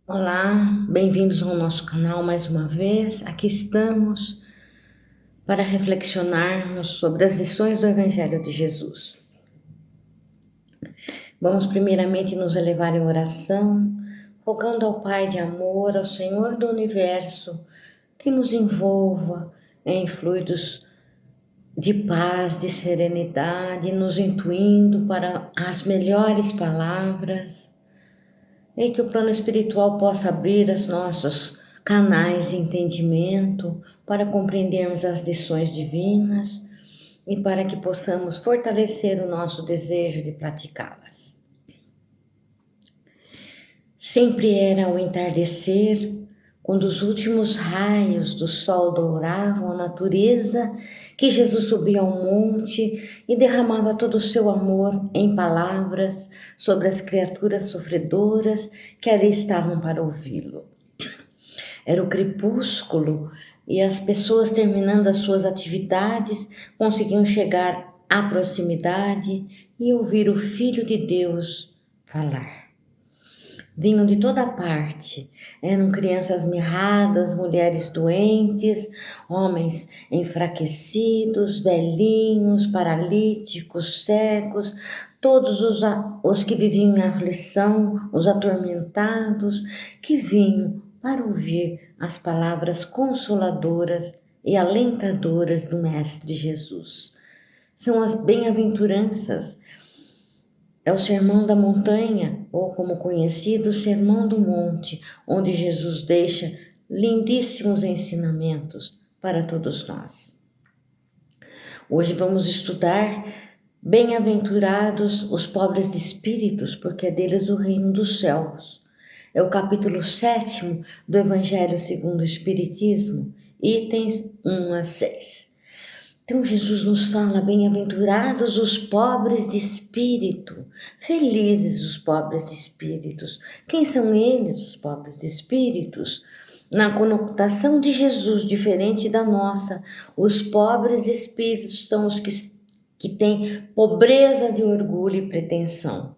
Olá, bem-vindos ao nosso canal mais uma vez. Aqui estamos para reflexionarmos sobre as lições do Evangelho de Jesus. Vamos primeiramente nos elevar em oração, rogando ao Pai de amor, ao Senhor do Universo, que nos envolva em fluidos de paz, de serenidade, nos intuindo para as melhores palavras e que o plano espiritual possa abrir os nossos canais de entendimento para compreendermos as lições divinas e para que possamos fortalecer o nosso desejo de praticá-las. Sempre era ao entardecer, quando os últimos raios do sol douravam a natureza, que Jesus subia ao monte e derramava todo o seu amor em palavras sobre as criaturas sofredoras que ali estavam para ouvi-lo. Era o crepúsculo e as pessoas terminando as suas atividades conseguiam chegar à proximidade e ouvir o Filho de Deus falar. Vinham de toda parte, eram crianças mirradas, mulheres doentes, homens enfraquecidos, velhinhos, paralíticos, cegos, todos os que viviam em aflição, os atormentados, que vinham para ouvir as palavras consoladoras e alentadoras do Mestre Jesus. São as bem-aventuranças, é o Sermão da Montanha, ou como conhecido, o Sermão do Monte, onde Jesus deixa lindíssimos ensinamentos para todos nós. Hoje vamos estudar bem-aventurados os pobres de espíritos, porque é deles o reino dos céus. É o capítulo 7 do Evangelho segundo o Espiritismo, itens 1 a 6. Então Jesus nos fala, bem-aventurados os pobres de espírito, felizes os pobres de espíritos. Quem são eles, os pobres de espíritos? Na conotação de Jesus, diferente da nossa, os pobres de espíritos são os que têm pobreza de orgulho e pretensão.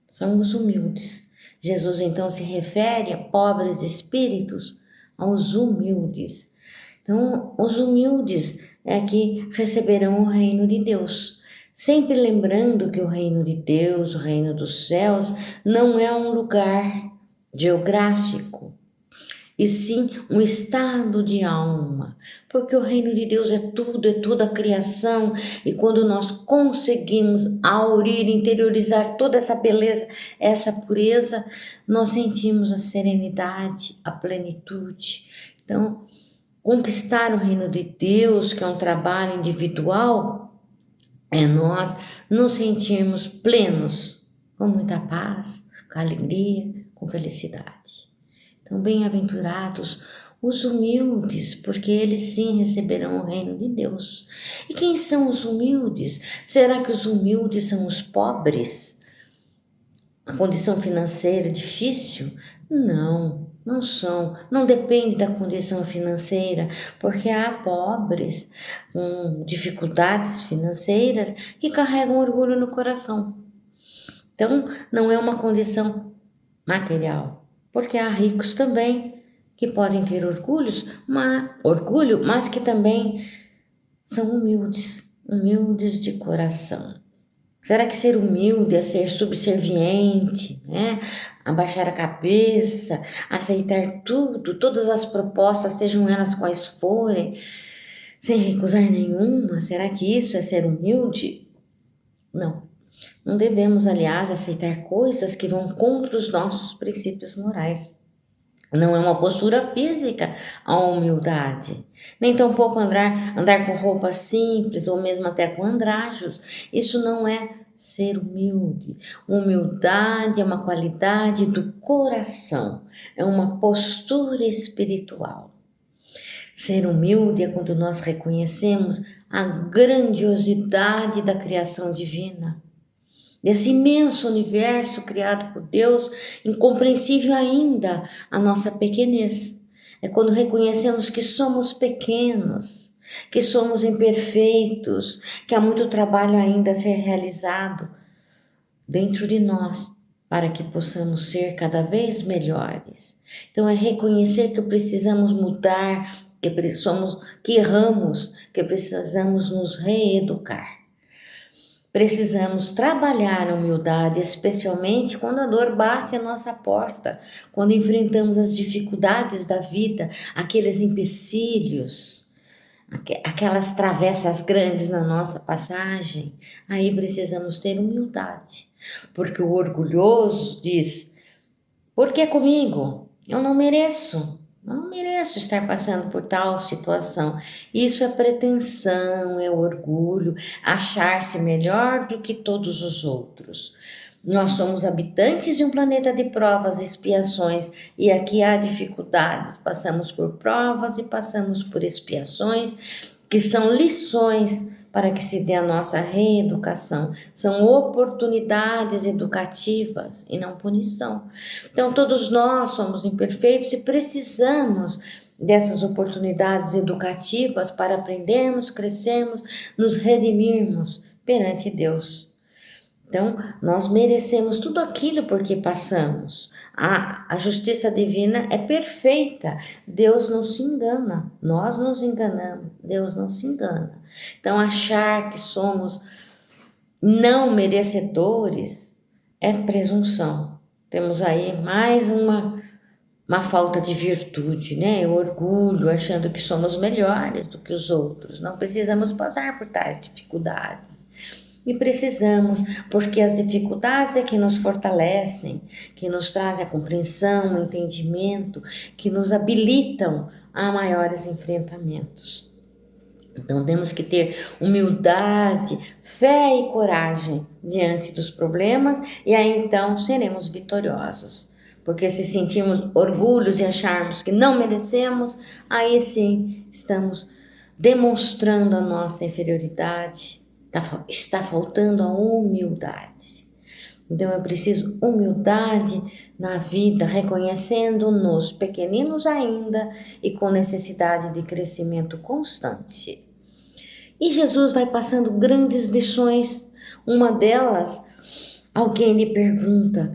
São os humildes. Jesus então se refere a pobres de espíritos, aos humildes. Então, os humildes é que receberão o reino de Deus. Sempre lembrando que o reino de Deus, o reino dos céus, não é um lugar geográfico, e sim um estado de alma, porque o reino de Deus é toda a criação, e quando nós conseguimos aurir, interiorizar toda essa beleza, essa pureza, nós sentimos a serenidade, a plenitude. Então, conquistar o reino de Deus, que é um trabalho individual, é nós nos sentirmos plenos, com muita paz, com alegria, com felicidade. Então, bem-aventurados os humildes, porque eles sim receberão o reino de Deus. E quem são os humildes? Será que os humildes são os pobres? A condição financeira difícil? Não, não são. Não depende da condição financeira, porque há pobres com dificuldades financeiras que carregam orgulho no coração. Então, não é uma condição material, porque há ricos também que podem ter orgulho, mas que também são humildes, humildes de coração. Será que ser humilde é ser subserviente, né? Abaixar a cabeça, aceitar tudo, todas as propostas, sejam elas quais forem, sem recusar nenhuma? Será que isso é ser humilde? Não. Não devemos, aliás, aceitar coisas que vão contra os nossos princípios morais. Não é uma postura física a humildade, nem tampouco andar com roupas simples ou mesmo até com andrajos. Isso não é ser humilde. Humildade é uma qualidade do coração, é uma postura espiritual. Ser humilde é quando nós reconhecemos a grandiosidade da criação divina, desse imenso universo criado por Deus, incompreensível ainda a nossa pequenez. É quando reconhecemos que somos pequenos, que somos imperfeitos, que há muito trabalho ainda a ser realizado dentro de nós, para que possamos ser cada vez melhores. Então, é reconhecer que precisamos mudar, que erramos, que precisamos nos reeducar. Precisamos trabalhar a humildade, especialmente quando a dor bate à nossa porta, quando enfrentamos as dificuldades da vida, aqueles empecilhos, aquelas travessas grandes na nossa passagem. Aí precisamos ter humildade, porque o orgulhoso diz: por que comigo? Eu não mereço. Eu não mereço estar passando por tal situação. Isso é pretensão, é orgulho, achar-se melhor do que todos os outros. Nós somos habitantes de um planeta de provas e expiações, e aqui há dificuldades. Passamos por provas e passamos por expiações, que são lições para que se dê a nossa reeducação. São oportunidades educativas e não punição. Então, todos nós somos imperfeitos e precisamos dessas oportunidades educativas para aprendermos, crescermos, nos redimirmos perante Deus. Então, nós merecemos tudo aquilo porque passamos. A justiça divina é perfeita. Deus não se engana. Nós nos enganamos. Deus não se engana. Então, achar que somos não merecedores é presunção. Temos aí mais uma falta de virtude, né? O orgulho, achando que somos melhores do que os outros. Não precisamos passar por tais dificuldades. E precisamos, porque as dificuldades é que nos fortalecem, que nos trazem a compreensão, o entendimento, que nos habilitam a maiores enfrentamentos. Então temos que ter humildade, fé e coragem diante dos problemas, e aí então seremos vitoriosos. Porque se sentirmos orgulhos e acharmos que não merecemos, aí sim estamos demonstrando a nossa inferioridade. Está faltando a humildade. Então é preciso humildade na vida, reconhecendo-nos pequeninos ainda e com necessidade de crescimento constante. E Jesus vai passando grandes lições. Uma delas, alguém lhe pergunta: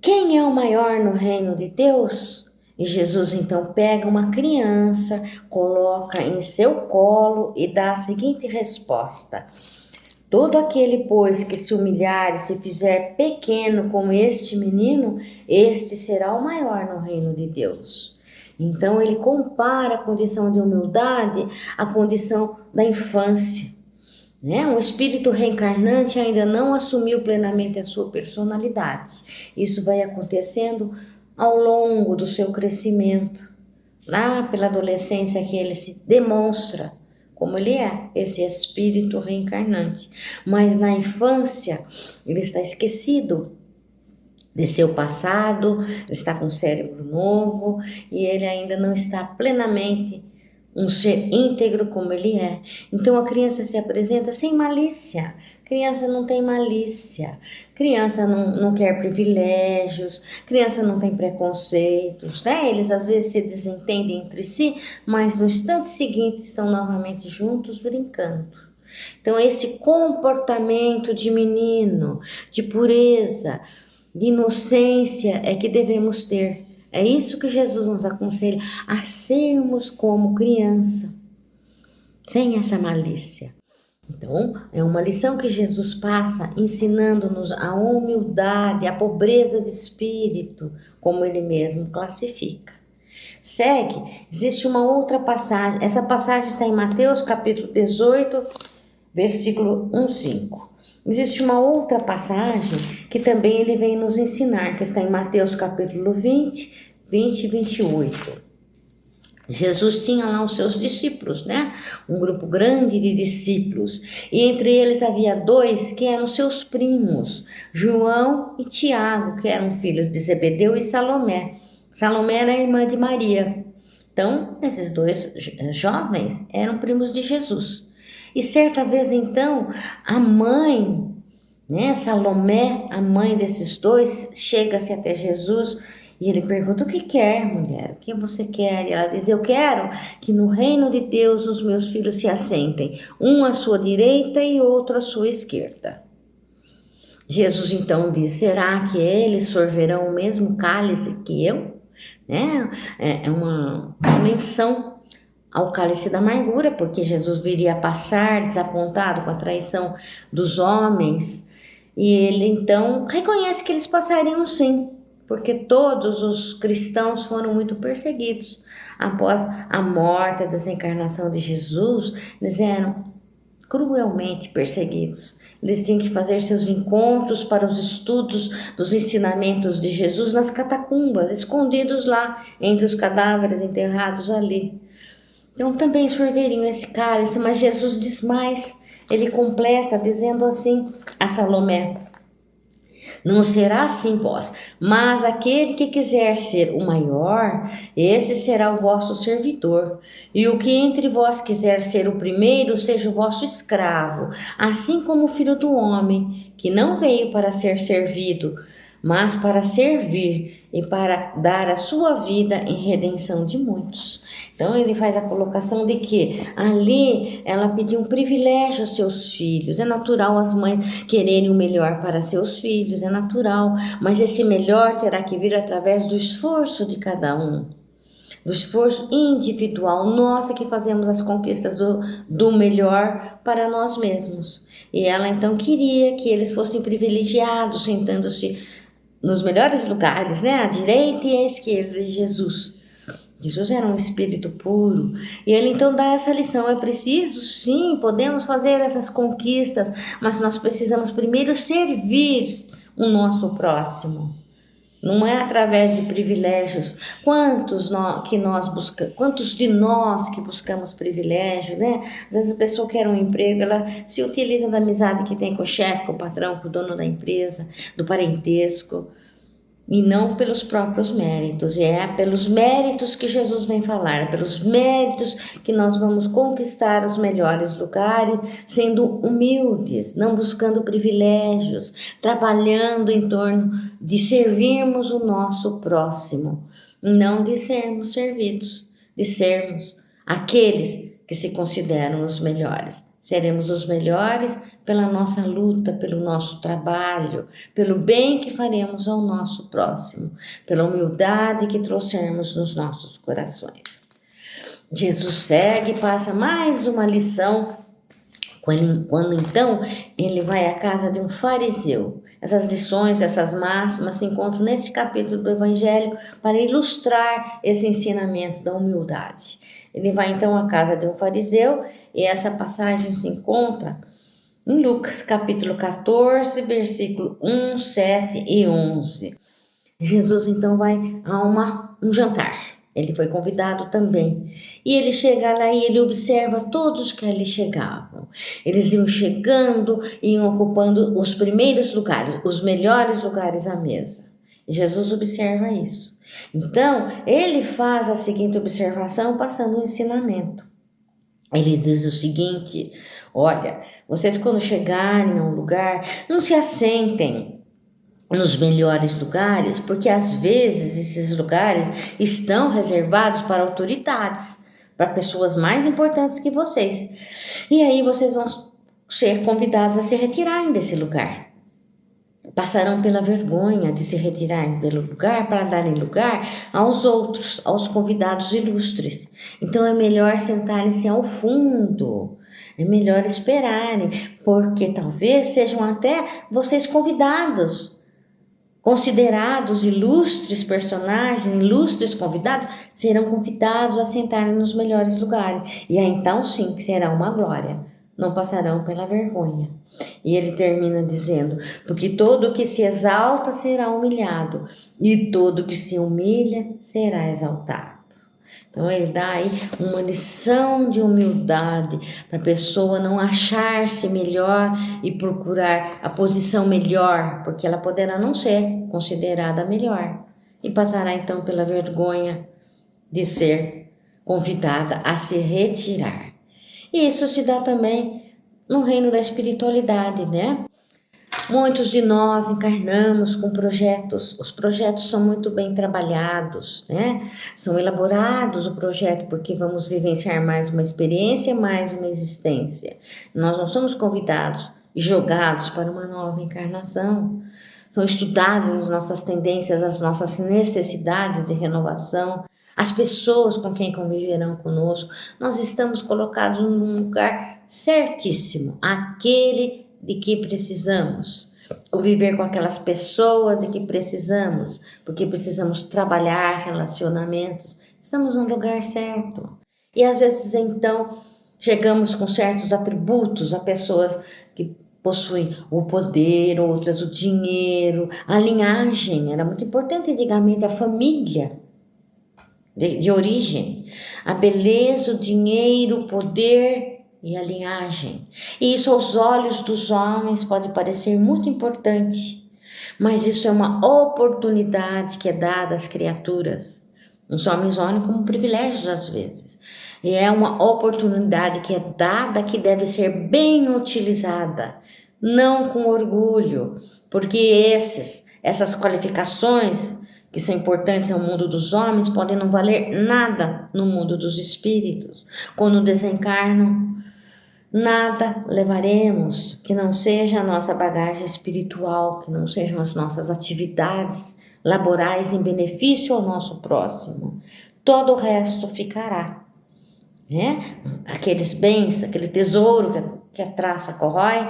quem é o maior no reino de Deus? E Jesus então pega uma criança, coloca em seu colo e dá a seguinte resposta: todo aquele, pois, que se humilhar e se fizer pequeno como este menino, este será o maior no reino de Deus. Então ele compara a condição de humildade à condição da infância. Né? Um espírito reencarnante ainda não assumiu plenamente a sua personalidade. Isso vai acontecendo ao longo do seu crescimento. Lá pela adolescência que ele se demonstra como ele é, esse espírito reencarnante. Mas na infância, ele está esquecido de seu passado, ele está com um cérebro novo e ele ainda não está plenamente um ser íntegro como ele é. Então a criança se apresenta sem malícia. Criança não tem malícia, criança não quer privilégios, criança não tem preconceitos, né? Eles às vezes se desentendem entre si, mas no instante seguinte estão novamente juntos brincando. Então esse comportamento de menino, de pureza, de inocência é que devemos ter. É isso que Jesus nos aconselha, a sermos como criança, sem essa malícia. Então, é uma lição que Jesus passa ensinando-nos a humildade, a pobreza de espírito, como ele mesmo classifica. Segue, existe uma outra passagem, essa passagem está em Mateus capítulo 18, versículo 1-5. Existe uma outra passagem que também ele vem nos ensinar, que está em Mateus capítulo 20 e 28. Jesus tinha lá os seus discípulos, né? Um grupo grande de discípulos. E entre eles havia dois que eram seus primos, João e Tiago, que eram filhos de Zebedeu e Salomé. Salomé era a irmã de Maria. Então, esses dois jovens eram primos de Jesus. E certa vez, então, a mãe, né, Salomé, a mãe desses dois, chega-se até Jesus e ele pergunta: o que quer, mulher? O que você quer? E ela diz: eu quero que no reino de Deus os meus filhos se assentem, um à sua direita e outro à sua esquerda. Jesus então diz: será que eles sorverão o mesmo cálice que eu? Né? É uma menção ao cálice da amargura, porque Jesus viria a passar desapontado com a traição dos homens. E ele então reconhece que eles passariam sim, porque todos os cristãos foram muito perseguidos. Após a morte, a desencarnação de Jesus, eles eram cruelmente perseguidos. Eles tinham que fazer seus encontros para os estudos dos ensinamentos de Jesus nas catacumbas, escondidos lá entre os cadáveres enterrados ali. Então também sorveriam esse cálice, mas Jesus diz mais. Ele completa dizendo assim a Salomé: não será assim vós, mas aquele que quiser ser o maior, esse será o vosso servidor. E o que entre vós quiser ser o primeiro, seja o vosso escravo, assim como o filho do homem, que não veio para ser servido, mas para servir e para dar a sua vida em redenção de muitos. Então ele faz a colocação de que ali ela pediu um privilégio aos seus filhos. É natural as mães quererem o melhor para seus filhos, é natural, mas esse melhor terá que vir através do esforço de cada um. Do esforço individual, nós que fazemos as conquistas do melhor para nós mesmos. E ela então queria que eles fossem privilegiados, sentando-se nos melhores lugares, né? À direita e à esquerda de Jesus. Jesus era um espírito puro. E ele então dá essa lição. É preciso, sim, podemos fazer essas conquistas, mas nós precisamos primeiro servir o nosso próximo. Não é através de privilégios. Quantos de nós que buscamos privilégio, né? Às vezes a pessoa quer um emprego, ela se utiliza da amizade que tem com o chefe, com o patrão, com o dono da empresa, do parentesco, e não pelos próprios méritos. E é pelos méritos que Jesus vem falar, pelos méritos que nós vamos conquistar os melhores lugares, sendo humildes, não buscando privilégios, trabalhando em torno de servirmos o nosso próximo, não de sermos servidos, de sermos aqueles que se consideram os melhores. Seremos os melhores pela nossa luta, pelo nosso trabalho, pelo bem que faremos ao nosso próximo, pela humildade que trouxermos nos nossos corações. Jesus segue e passa mais uma lição quando então ele vai à casa de um fariseu. Essas lições, essas máximas se encontram neste capítulo do Evangelho para ilustrar esse ensinamento da humildade. Ele vai então à casa de um fariseu e essa passagem se encontra em Lucas capítulo 14, versículo 1, 7 e 11. Jesus então vai a um jantar. Ele foi convidado também. E ele chega lá e ele observa todos que ali chegavam. Eles iam chegando e iam ocupando os primeiros lugares, os melhores lugares à mesa. E Jesus observa isso. Então, ele faz a seguinte observação, passando um ensinamento. Ele diz o seguinte: olha, vocês quando chegarem a um lugar, não se assentem nos melhores lugares, porque às vezes esses lugares estão reservados para autoridades, para pessoas mais importantes que vocês. E aí vocês vão ser convidados a se retirarem desse lugar. Passarão pela vergonha de se retirarem pelo lugar para darem lugar aos outros, aos convidados ilustres. Então é melhor sentarem-se ao fundo. É melhor esperarem, porque talvez sejam até vocês convidados, considerados ilustres personagens, ilustres convidados, serão convidados a sentarem nos melhores lugares. E aí então sim que será uma glória. Não passarão pela vergonha. E ele termina dizendo: porque todo que se exalta será humilhado, e todo que se humilha será exaltado. Então ele dá aí uma lição de humildade para a pessoa não achar-se melhor e procurar a posição melhor, porque ela poderá não ser considerada melhor e passará então pela vergonha de ser convidada a se retirar. E isso se dá também no reino da espiritualidade, né? Muitos de nós encarnamos com projetos, os projetos são muito bem trabalhados, né? São elaborados o projeto porque vamos vivenciar mais uma experiência, mais uma existência. Nós não somos convidados e jogados para uma nova encarnação. São estudadas as nossas tendências, as nossas necessidades de renovação, as pessoas com quem conviverão conosco. Nós estamos colocados num lugar certíssimo, aquele de que precisamos. Conviver com aquelas pessoas de que precisamos, porque precisamos trabalhar relacionamentos. Estamos no lugar certo. E às vezes, então, chegamos com certos atributos a pessoas que possuem o poder, outras o dinheiro, a linhagem. Era muito importante antigamente a família de origem, a beleza, o dinheiro, o poder e a linhagem. E isso aos olhos dos homens pode parecer muito importante, mas isso é uma oportunidade que é dada às criaturas. Os homens olham como privilégio às vezes. E é uma oportunidade que é dada, que deve ser bem utilizada, não com orgulho, porque essas qualificações que são importantes ao mundo dos homens podem não valer nada no mundo dos espíritos. Quando desencarnam, nada levaremos que não seja a nossa bagagem espiritual, que não sejam as nossas atividades laborais em benefício ao nosso próximo. Todo o resto ficará, né? Aqueles bens, aquele tesouro que a traça corrói,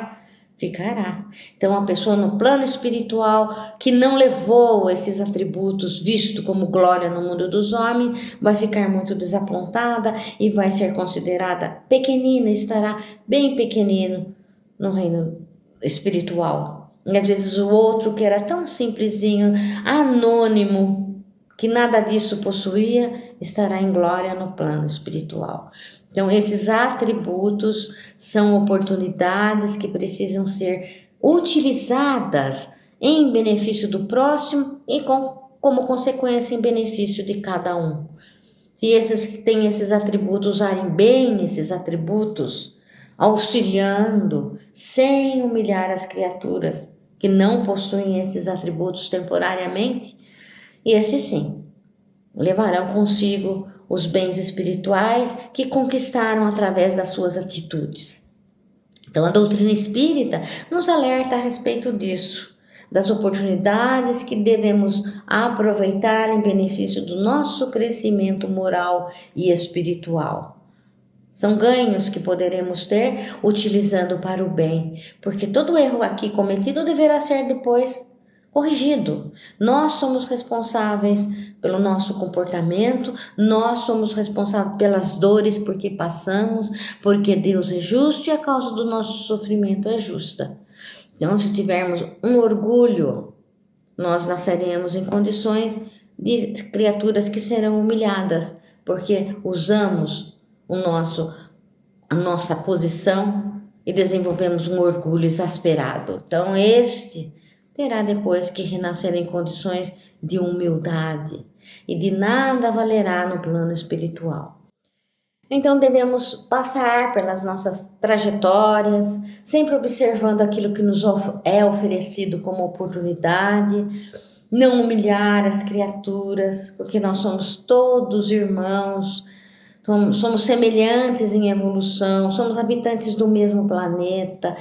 ficará. Então, a pessoa no plano espiritual que não levou esses atributos visto como glória no mundo dos homens, vai ficar muito desapontada e vai ser considerada pequenina, estará bem pequenino no reino espiritual. E às vezes o outro que era tão simplesinho, anônimo, que nada disso possuía, estará em glória no plano espiritual. Então, esses atributos são oportunidades que precisam ser utilizadas em benefício do próximo e como consequência em benefício de cada um. Se esses que têm esses atributos usarem bem esses atributos, auxiliando, sem humilhar as criaturas que não possuem esses atributos temporariamente, e esses sim, levarão consigo os bens espirituais que conquistaram através das suas atitudes. Então, a doutrina espírita nos alerta a respeito disso, das oportunidades que devemos aproveitar em benefício do nosso crescimento moral e espiritual. São ganhos que poderemos ter utilizando para o bem, porque todo erro aqui cometido deverá ser depois corrigido. Nós somos responsáveis pelo nosso comportamento, nós somos responsáveis pelas dores porque passamos, porque Deus é justo e a causa do nosso sofrimento é justa. Então, se tivermos um orgulho, nós nasceremos em condições de criaturas que serão humilhadas, porque usamos a nossa posição e desenvolvemos um orgulho exasperado. Então, este terá depois que renascer em condições de humildade e de nada valerá no plano espiritual. Então devemos passar pelas nossas trajetórias, sempre observando aquilo que nos é oferecido como oportunidade, não humilhar as criaturas, porque nós somos todos irmãos, somos semelhantes em evolução, somos habitantes do mesmo planeta,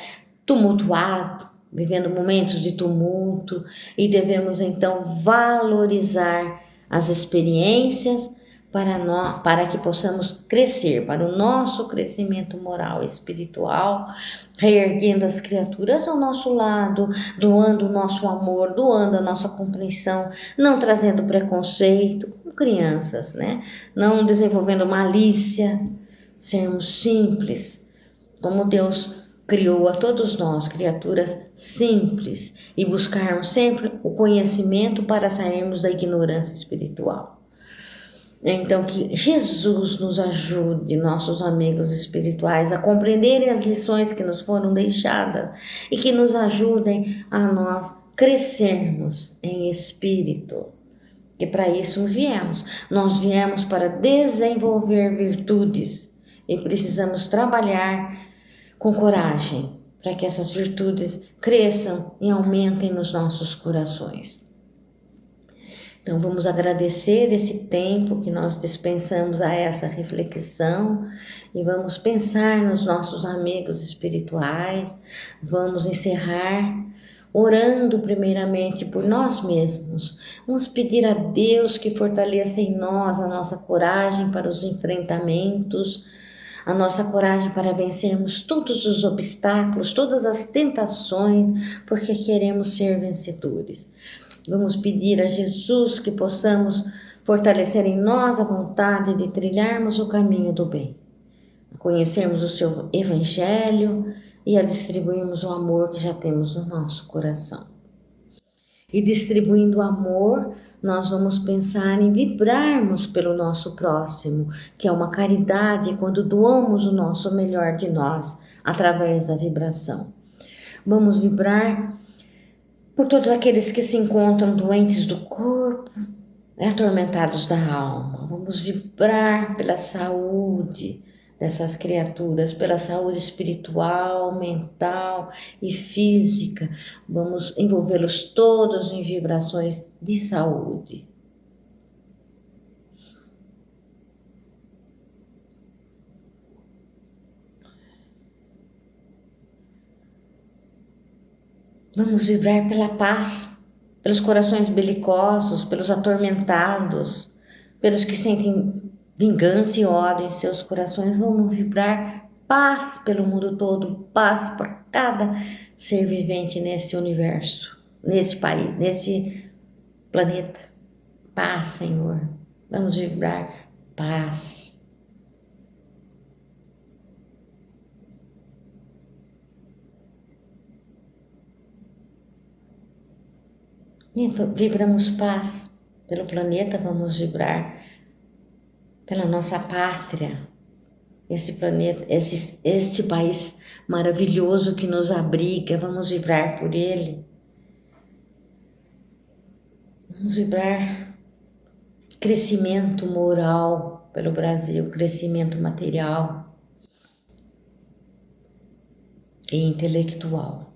tumultuado, vivendo momentos de tumulto, e devemos então valorizar as experiências para que possamos crescer, para o nosso crescimento moral e espiritual, reerguendo as criaturas ao nosso lado, doando o nosso amor, doando a nossa compreensão, não trazendo preconceito, como crianças, né? Não desenvolvendo malícia, sermos simples, como Deus criou a todos nós, criaturas simples, e buscarmos sempre o conhecimento para sairmos da ignorância espiritual. Então, que Jesus nos ajude, nossos amigos espirituais, a compreenderem as lições que nos foram deixadas e que nos ajudem a nós crescermos em espírito. Que para isso viemos. Nós viemos para desenvolver virtudes e precisamos trabalhar com coragem para que essas virtudes cresçam e aumentem nos nossos corações. Então, vamos agradecer esse tempo que nós dispensamos a essa reflexão e vamos pensar nos nossos amigos espirituais. Vamos encerrar orando primeiramente por nós mesmos. Vamos pedir a Deus que fortaleça em nós a nossa coragem para os enfrentamentos, a nossa coragem para vencermos todos os obstáculos, todas as tentações, porque queremos ser vencedores. Vamos pedir a Jesus que possamos fortalecer em nós a vontade de trilharmos o caminho do bem, a conhecermos o seu Evangelho e a distribuirmos o amor que já temos no nosso coração. E distribuindo amor, nós vamos pensar em vibrarmos pelo nosso próximo, que é uma caridade quando doamos o nosso melhor de nós através da vibração. Vamos vibrar por todos aqueles que se encontram doentes do corpo, atormentados da alma. Vamos vibrar pela saúde dessas criaturas, pela saúde espiritual, mental e física. Vamos envolvê-los todos em vibrações de saúde. Vamos vibrar pela paz, pelos corações belicosos, pelos atormentados, pelos que sentem vingança e ódio em seus corações. Vamos vibrar paz pelo mundo todo, paz para cada ser vivente nesse universo, nesse país, nesse planeta. Paz, Senhor. Vamos vibrar paz. E vibramos paz pelo planeta, vamos vibrar pela nossa pátria, esse planeta, este país maravilhoso que nos abriga, vamos vibrar por ele. Vamos vibrar crescimento moral pelo Brasil, crescimento material e intelectual.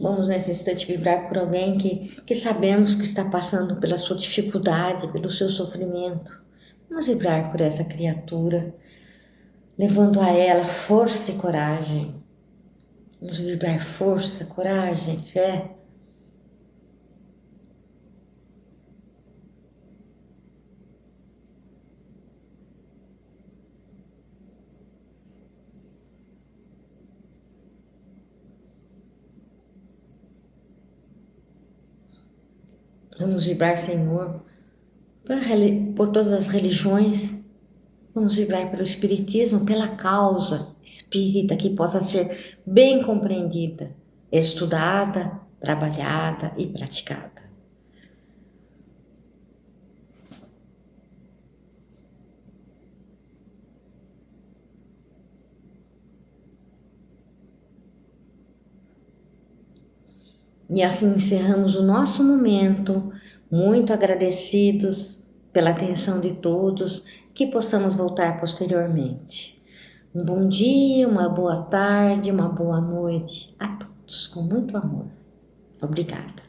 Vamos nesse instante vibrar por alguém que sabemos que está passando pela sua dificuldade, pelo seu sofrimento. Vamos vibrar por essa criatura, levando a ela força e coragem. Vamos vibrar força, coragem, fé. Vamos vibrar, Senhor, por todas as religiões. Vamos vibrar pelo Espiritismo, pela causa espírita que possa ser bem compreendida, estudada, trabalhada e praticada. E assim encerramos o nosso momento, muito agradecidos pela atenção de todos, que possamos voltar posteriormente. Um bom dia, uma boa tarde, uma boa noite a todos, com muito amor. Obrigada.